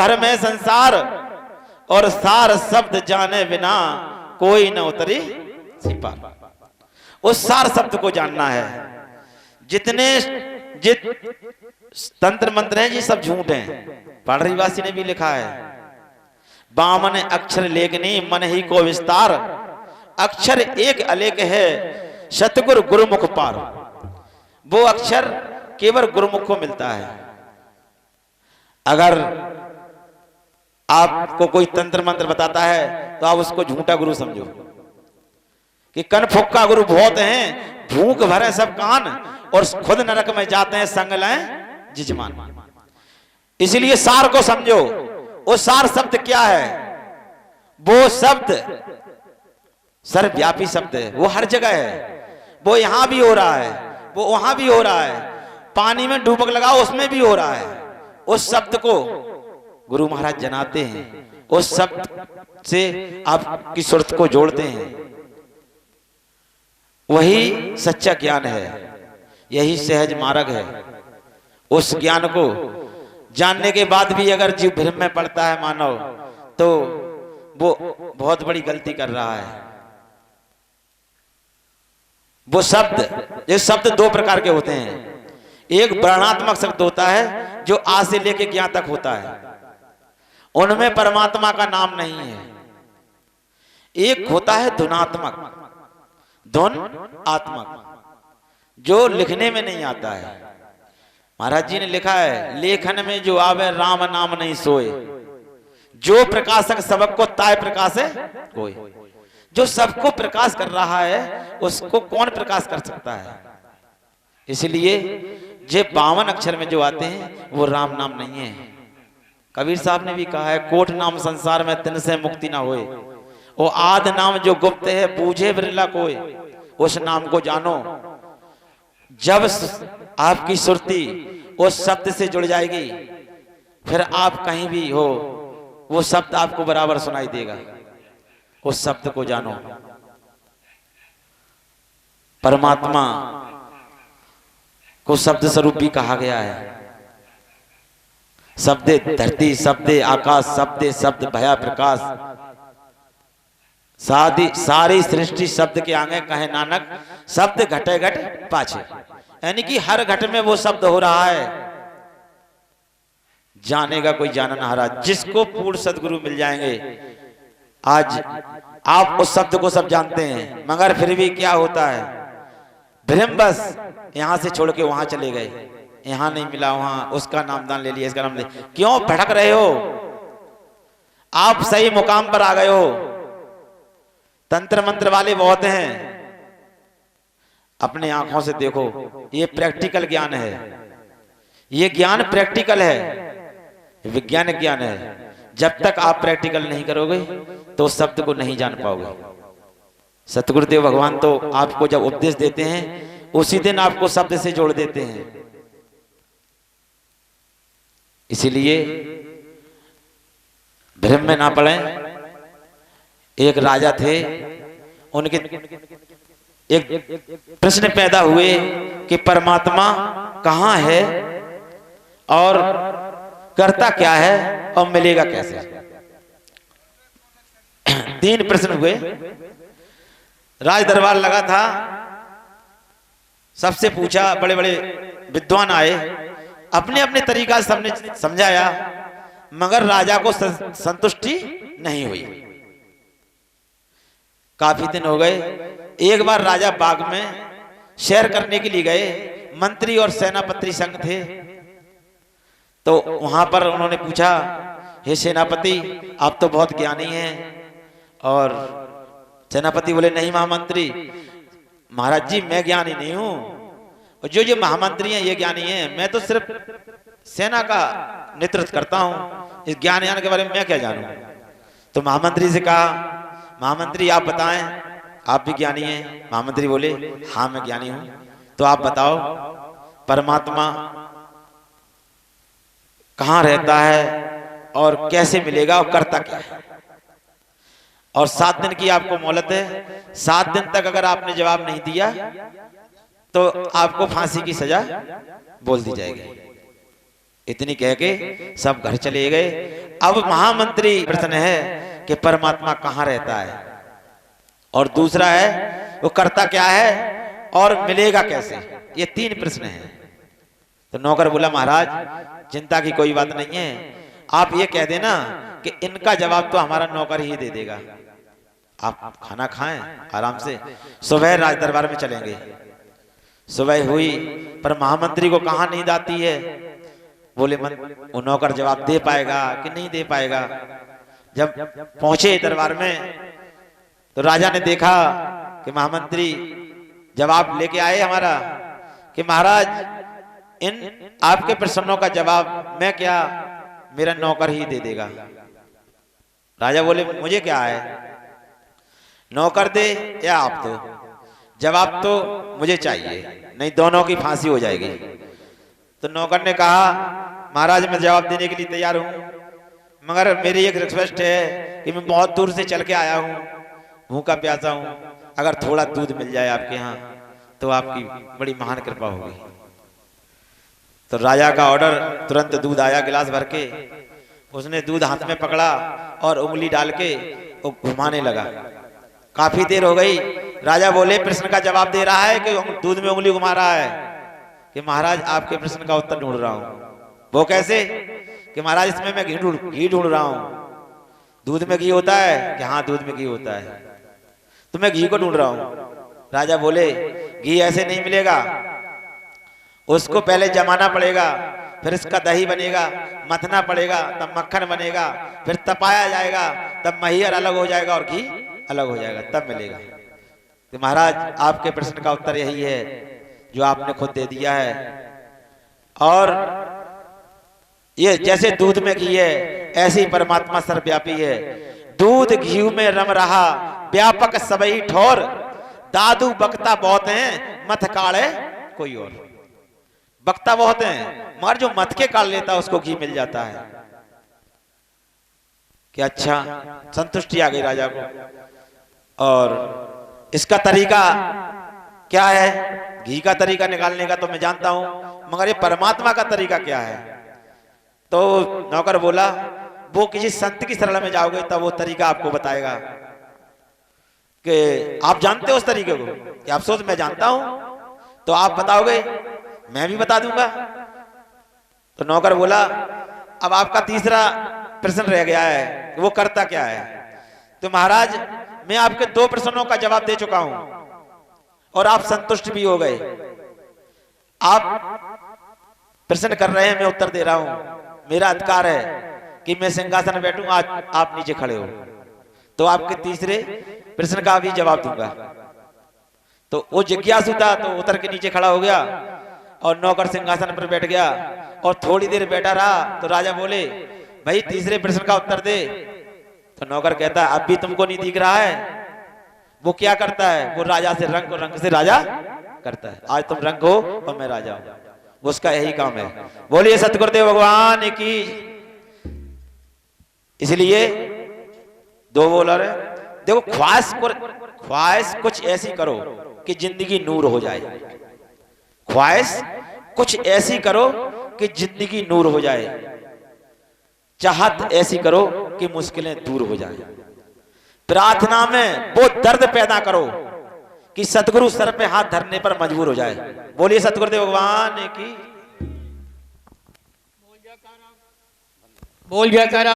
भर में संसार और सार शब्द जाने बिना कोई न उतरी सिपा। उस सार शब्द को जानना है। जितने तंत्र मंत्र हैं ये सब झूठ हैं। पाड़री वासी ने भी लिखा है, बामन अक्षर लेखनी मन ही को विस्तार, अक्षर एक अलेख है सतगुरु गुरुमुख पार। वो अक्षर केवल गुरुमुख को मिलता है। अगर आपको कोई तंत्र मंत्र बताता है तो आप उसको झूठा गुरु समझो कि कन फुक्का गुरु बहुत हैं, भूख भरे सब कान और खुद नरक में जाते हैं संग लें जिजमान। इसलिए सार को समझो। वो सार शब्द क्या है? वो शब्द सर्वव्यापी शब्द है। वो हर जगह है। वो यहां भी हो रहा है, वो वहां भी हो रहा है, पानी में डूबक लगाओ उसमें भी हो रहा है। उस शब्द को गुरु महाराज जनाते हैं, उस शब्द से आपकी सुरत को जोड़ते हैं। वही सच्चा ज्ञान है, यही सहज मार्ग है। उस ज्ञान को जानने के बाद भी अगर जीव भ्रम में पड़ता है मानव, तो वो बहुत बड़ी गलती कर रहा है। वो शब्द, ये शब्द दो प्रकार के होते हैं। एक वर्णात्मक शब्द होता है जो आ से लेके ज्ञा तक होता है, उनमें परमात्मा का नाम नहीं है। एक होता है धुनात्मक, धुन आत्मक, जो लिखने में नहीं आता है। महाराज जी ने लिखा है, लेखन में जो आवे राम नाम नहीं सोए, जो प्रकाशक सबक को ताय प्रकाश है कोई। जो सबको प्रकाश कर रहा है उसको कौन प्रकाश कर सकता है? इसलिए जे 52 अक्षर में जो आते हैं वो राम नाम नहीं है। कबीर साहब ने भी कहा है, कोट नाम संसार में तिन से मुक्ति ना होए, वो आद नाम जो गुप्त है बूझे बिरला कोई। उस नाम को जानो। जब आपकी सुरती उस शब्द से जुड़ जाएगी, फिर आप कहीं भी हो वो शब्द आपको बराबर सुनाई देगा। उस शब्द को जानो। परमात्मा को शब्द स्वरूप भी कहा गया है। शब्दे धरती, शब्दे आकाश, शब्दे शब्द भया प्रकाश, सारी सृष्टि शब्द के आगे कहे नानक, शब्द घटे घट पाछे। यानी कि हर घट में वो शब्द हो रहा है। जानेगा कोई जानन हारा। जिसको पूर्ण सदगुरु मिल जाएंगे, आज आप उस शब्द को सब जानते हैं, मगर फिर भी क्या होता है, भ्रम बस यहां से छोड़ के वहां चले गए, यहां नहीं मिला, वहां उसका नामदान ले लिया, इसका नाम ले। क्यों भटक रहे हो? आप सही मुकाम पर आ गए हो। तंत्र मंत्र वाले बहुत हैं, अपने आंखों से देखो। ये प्रैक्टिकल ज्ञान है, ये ज्ञान प्रैक्टिकल है, वैज्ञानिक ज्ञान है। जब तक आप प्रैक्टिकल नहीं करोगे तो उस शब्द को नहीं जान पाओगे। सतगुरुदेव भगवान तो आपको जब उपदेश देते हैं उसी दिन आपको शब्द से जोड़ देते हैं। इसीलिए भ्रम में ना पड़े। एक राजा थे, उनके एक प्रश्न पैदा हुए कि परमात्मा कहाँ है और करता क्या है और मिलेगा कैसे। 3 प्रश्न हुए। राज दरबार लगा था, सबसे पूछा, बड़े बड़े विद्वान आए, अपने अपने तरीका से सबने समझाया, मगर राजा को संतुष्टि नहीं हुई। काफी दिन हो गए। एक बार राजा बाग में सैर करने के लिए गए। मंत्री और सेनापति संग थे, तो वहां पर उन्होंने पूछा, हे सेनापति, आप तो बहुत ज्ञानी हैं। और सेनापति बोले, नहीं महामंत्री, महाराज जी मैं ज्ञानी नहीं हूं, और जो महामंत्री हैं ये ज्ञानी हैं, मैं तो सिर्फ सेना का नेतृत्व करता हूं, इस ज्ञान यान के बारे में मैं क्या जानूं। तो महामंत्री से कहा, महामंत्री आप बताएं, आप भी ज्ञानी हैं। महामंत्री बोले, हाँ मैं ज्ञानी हूं। तो आप बताओ, परमात्मा कहाँ रहता है और कैसे मिलेगा और करता क्या है। और 7 दिन की आपको मोहलत है। 7 दिन तक अगर आपने जवाब नहीं दिया तो आपको फांसी की सजा बोल दी जाएगी। इतनी कह के सब घर चले गए। अब महामंत्री प्रश्न है कि परमात्मा कहाँ रहता है, और दूसरा है वो करता क्या है और मिलेगा कैसे। ये 3 प्रश्न हैं। तो नौकर बोला महाराज चिंता की कोई बात नहीं है, आप ये कह देना कि इनका जवाब तो हमारा नौकर ही दे देगा, आप खाना खाएं आराम से, सुबह राज दरबार में चलेंगे। सुबह हुई पर महामंत्री को कहाँ नींद आती है। बोले वो नौकर जवाब दे पाएगा कि नहीं दे पाएगा। जब पहुंचे दरबार में तो राजा ने देखा कि महामंत्री जवाब लेके आए हमारा कि महाराज इन आपके प्रश्नों का जवाब मैं क्या, मेरा नौकर ही दे देगा। राजा बोले मुझे क्या है, नौकर दे या आप दो, जवाब तो मुझे चाहिए, नहीं दोनों की फांसी हो जाएगी। तो नौकर ने कहा महाराज मैं जवाब देने के लिए तैयार हूं, मगर मेरी एक रिक्वेस्ट है कि मैं बहुत दूर से चल के आया हूं, भूखा प्यासा हूं, अगर थोड़ा दूध मिल जाए आपके यहाँ तो आपकी बड़ी महान कृपा होगी। तो राजा का ऑर्डर, तुरंत दूध आया गिलास भर के। उसने दूध हाथ में पकड़ा और उंगली डाल के वो घुमाने लगा। काफी देर हो गई। राजा बोले प्रश्न का जवाब दे रहा है कि दूध में उंगली घुमा रहा है। कि महाराज आपके प्रश्न का उत्तर ढूंढ रहा हूं। वो कैसे? कि महाराज इसमें मैं घी ढूंढ रहा हूं। दूध में घी होता है? कि हाँ दूध में घी होता है। तो मैं घी को ढूंढ रहा हूं। राजा बोले घी ऐसे नहीं मिलेगा, उसको पहले जमाना पड़ेगा, फिर इसका दही बनेगा, मथना पड़ेगा, तब मक्खन बनेगा, फिर तपाया जाएगा, तब महियर अलग हो जाएगा और घी अलग हो जाएगा, तब मिलेगा। तो महाराज आपके प्रश्न का उत्तर यही है जो आपने खुद दे दिया है। और ये जैसे दूध में घी है ऐसे ही परमात्मा सर्वव्यापी है। दूध घी में रम रहा व्यापक सबई ठोर, दादू बकता बहुत हैं मथ काढ़े कोई और। बकता बहुत हैं मगर जो मथ के काढ़ लेता है उसको घी मिल जाता है। कि अच्छा, संतुष्टि आ गई राजा को। और इसका तरीका क्या है? घी का तरीका निकालने का तो मैं जानता हूं, मगर ये परमात्मा का तरीका क्या है? तो नौकर बोला वो किसी संत की शरण में जाओगे तब वो तरीका आपको बताएगा। कि आप जानते हो उस तरीके को? कि अफसोस मैं जानता हूं, तो आप बताओगे? मैं भी बता दूंगा। तो नौकर बोला अब आपका तीसरा प्रश्न रह गया है, वो करता क्या है? तो महाराज मैं आपके 2 प्रश्नों का जवाब दे चुका हूं और आप संतुष्ट भी हो गए। आप प्रश्न कर रहे हैं, मैं उत्तर दे रहा हूं। मेरा अधिकार है कि मैं सिंहासन में बैठूं, आज आप नीचे खड़े हो, तो आपके तीसरे प्रश्न का भी जवाब दूंगा। तो वो जिज्ञासु था तो उतर के नीचे खड़ा हो गया और नौकर सिंहासन पर बैठ गया और थोड़ी देर बैठा रहा। तो राजा बोले भाई तीसरे प्रश्न का उत्तर दे। तो नौकर कहता है अब भी तुमको नहीं दिख रहा है? वो क्या करता है? वो राजा से रंग और रंग से राजा करता है। आज तुम रंग हो और मैं राजा हूं, उसका यही काम है। बोलिए सतगुरुदेव भगवान की। इसलिए 2 बोल रहे देखो, ख्वाहिश कुछ ऐसी करो कि जिंदगी नूर हो जाए। ख्वाहिश कुछ ऐसी करो कि जिंदगी नूर हो जाए। चाहत ऐसी करो कि मुश्किलें दूर हो जाए। प्रार्थना में वो दर्द पैदा करो कि सतगुरु सर पे हाथ धरने पर मजबूर हो जाए। बोलिए सतगुरुदेव भगवान की। बोल जयकारा।